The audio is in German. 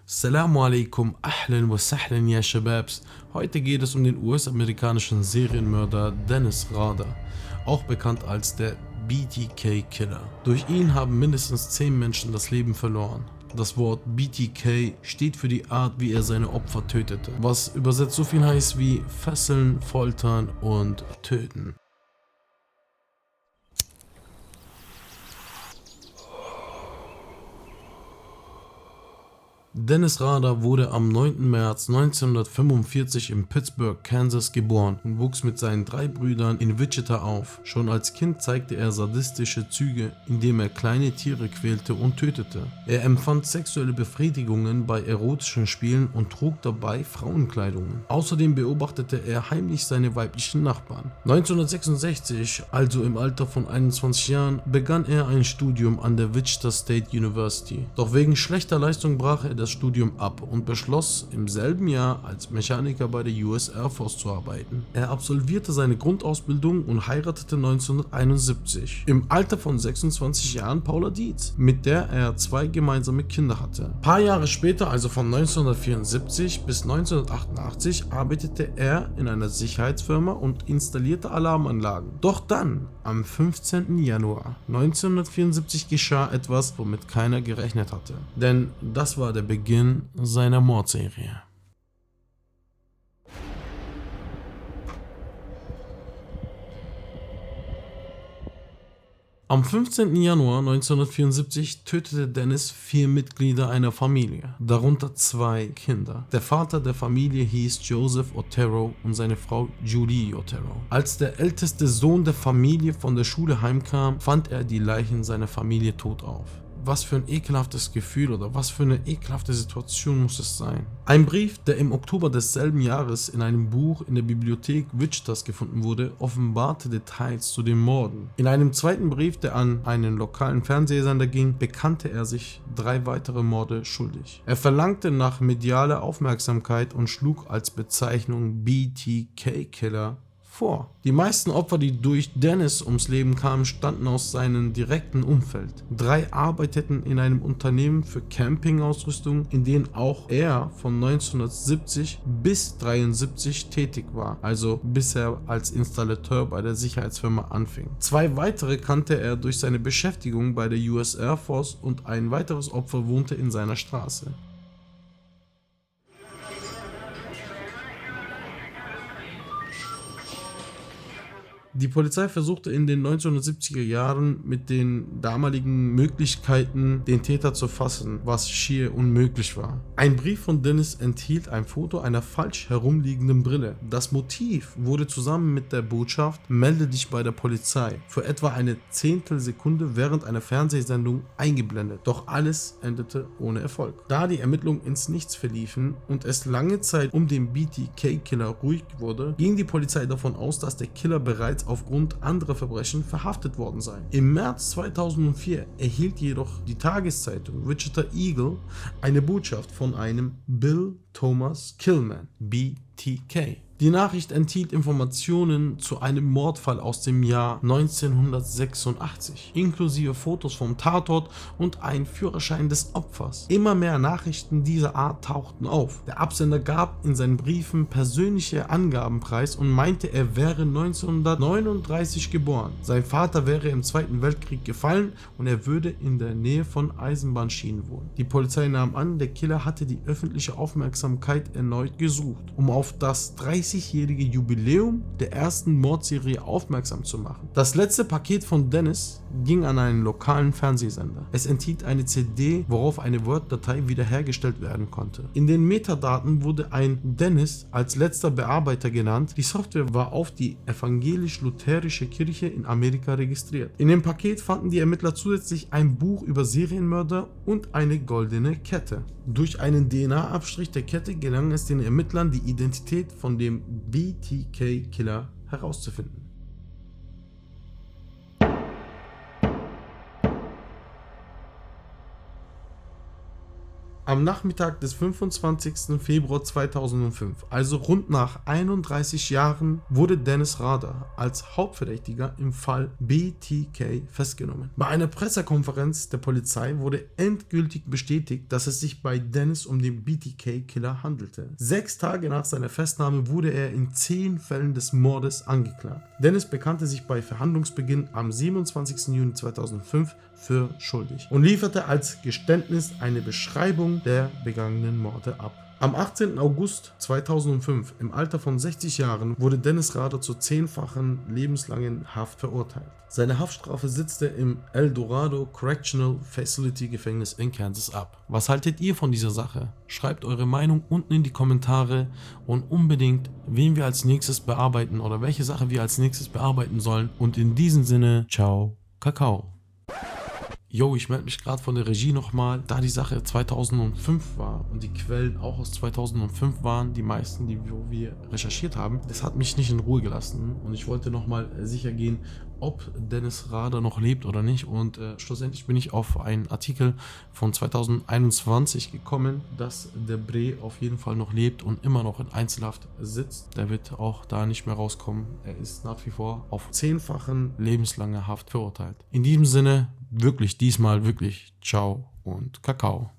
Assalamu alaikum, ahlan wa sahlan ya Shababs. Heute geht es um den US-amerikanischen Serienmörder Dennis Rader, auch bekannt als der BTK Killer. Durch ihn haben mindestens 10 Menschen das Leben verloren. Das Wort BTK steht für die Art, wie er seine Opfer tötete, was übersetzt so viel heißt wie fesseln, foltern und töten. Dennis Rader wurde am 9. März 1945 in Pittsburgh, Kansas geboren und wuchs mit seinen 3 Brüdern in Wichita auf. Schon als Kind zeigte er sadistische Züge, indem er kleine Tiere quälte und tötete. Er empfand sexuelle Befriedigungen bei erotischen Spielen und trug dabei Frauenkleidungen. Außerdem beobachtete er heimlich seine weiblichen Nachbarn. 1966, also im Alter von 21 Jahren, begann er ein Studium an der Wichita State University. Doch wegen schlechter Leistung brach er das Studium ab und beschloss, im selben Jahr als Mechaniker bei der US Air Force zu arbeiten. Er absolvierte seine Grundausbildung und heiratete 1971 im Alter von 26 Jahren Paula Dietz, mit der er 2 gemeinsame Kinder hatte. Ein paar Jahre später, also von 1974 bis 1988, arbeitete er in einer Sicherheitsfirma und installierte Alarmanlagen. Doch dann, am 15. Januar 1974, geschah etwas, womit keiner gerechnet hatte. Denn das war der Beginn seiner Mordserie. Am 15. Januar 1974 tötete Dennis 4 Mitglieder einer Familie, darunter 2 Kinder. Der Vater der Familie hieß Joseph Otero und seine Frau Julie Otero. Als der älteste Sohn der Familie von der Schule heimkam, fand er die Leichen seiner Familie tot auf. Was für ein ekelhaftes Gefühl oder was für eine ekelhafte Situation muss es sein. Ein Brief, der im Oktober desselben Jahres in einem Buch in der Bibliothek Wichitas gefunden wurde, offenbarte Details zu den Morden. In einem zweiten Brief, der an einen lokalen Fernsehsender ging, bekannte er sich 3 weitere Morde schuldig. Er verlangte nach medialer Aufmerksamkeit und schlug als Bezeichnung BTK Killer vor. Die meisten Opfer, die durch Dennis ums Leben kamen, stammten aus seinem direkten Umfeld. 3 arbeiteten in einem Unternehmen für Campingausrüstung, in dem auch er von 1970 bis 1973 tätig war, also bis er als Installateur bei der Sicherheitsfirma anfing. 2 weitere kannte er durch seine Beschäftigung bei der US Air Force und ein weiteres Opfer wohnte in seiner Straße. Die Polizei versuchte in den 1970er Jahren mit den damaligen Möglichkeiten den Täter zu fassen, was schier unmöglich war. Ein Brief von Dennis enthielt ein Foto einer falsch herumliegenden Brille. Das Motiv wurde zusammen mit der Botschaft „Melde dich bei der Polizei" für etwa eine Zehntelsekunde während einer Fernsehsendung eingeblendet. Doch alles endete ohne Erfolg. Da die Ermittlungen ins Nichts verliefen und es lange Zeit um den BTK-Killer ruhig wurde, ging die Polizei davon aus, dass der Killer bereits aufgrund anderer Verbrechen verhaftet worden sei. Im März 2004 erhielt jedoch die Tageszeitung Wichita Eagle eine Botschaft von einem Bill Thomas Killman, BTK. Die Nachricht enthielt Informationen zu einem Mordfall aus dem Jahr 1986, inklusive Fotos vom Tatort und ein Führerschein des Opfers. Immer mehr Nachrichten dieser Art tauchten auf. Der Absender gab in seinen Briefen persönliche Angaben preis und meinte, er wäre 1939 geboren. Sein Vater wäre im Zweiten Weltkrieg gefallen und er würde in der Nähe von Eisenbahnschienen wohnen. Die Polizei nahm an, der Killer hatte die öffentliche Aufmerksamkeit erneut gesucht, um auf das 30-jährige Jubiläum der ersten Mordserie aufmerksam zu machen. Das letzte Paket von Dennis ging an einen lokalen Fernsehsender. Es enthielt eine CD, worauf eine Word-Datei wiederhergestellt werden konnte. In den Metadaten wurde ein Dennis als letzter Bearbeiter genannt. Die Software war auf die evangelisch-lutherische Kirche in Amerika registriert. In dem Paket fanden die Ermittler zusätzlich ein Buch über Serienmörder und eine goldene Kette. Durch einen DNA-Abstrich der Kette gelang es den Ermittlern, die Identität von dem BTK-Killer herauszufinden. Am Nachmittag des 25. Februar 2005, also rund nach 31 Jahren, wurde Dennis Rader als Hauptverdächtiger im Fall BTK festgenommen. Bei einer Pressekonferenz der Polizei wurde endgültig bestätigt, dass es sich bei Dennis um den BTK-Killer handelte. 6 Tage nach seiner Festnahme wurde er in 10 Fällen des Mordes angeklagt. Dennis bekannte sich bei Verhandlungsbeginn am 27. Juni 2005 für schuldig und lieferte als Geständnis eine Beschreibung der begangenen Morde ab. Am 18. August 2005, im Alter von 60 Jahren, wurde Dennis Rader zur 10-fachen lebenslangen Haft verurteilt. Seine Haftstrafe sitzte im El Dorado Correctional Facility Gefängnis in Kansas ab. Was haltet ihr von dieser Sache? Schreibt eure Meinung unten in die Kommentare und unbedingt, wen wir als nächstes bearbeiten oder welche Sache wir als nächstes bearbeiten sollen. Und in diesem Sinne, ciao, Kakao. Yo, ich melde mich gerade von der Regie nochmal, da die Sache 2005 war und die Quellen auch aus 2005 waren, die meisten, die wir recherchiert haben. Das hat mich nicht in Ruhe gelassen und ich wollte nochmal sicher gehen, ob Dennis Rader noch lebt oder nicht, und schlussendlich bin ich auf einen Artikel von 2021 gekommen, dass der Bre auf jeden Fall noch lebt und immer noch in Einzelhaft sitzt. Der wird auch da nicht mehr rauskommen. Er ist nach wie vor auf 10-fachen lebenslange Haft verurteilt. In diesem Sinne, wirklich diesmal wirklich ciao und Kakao.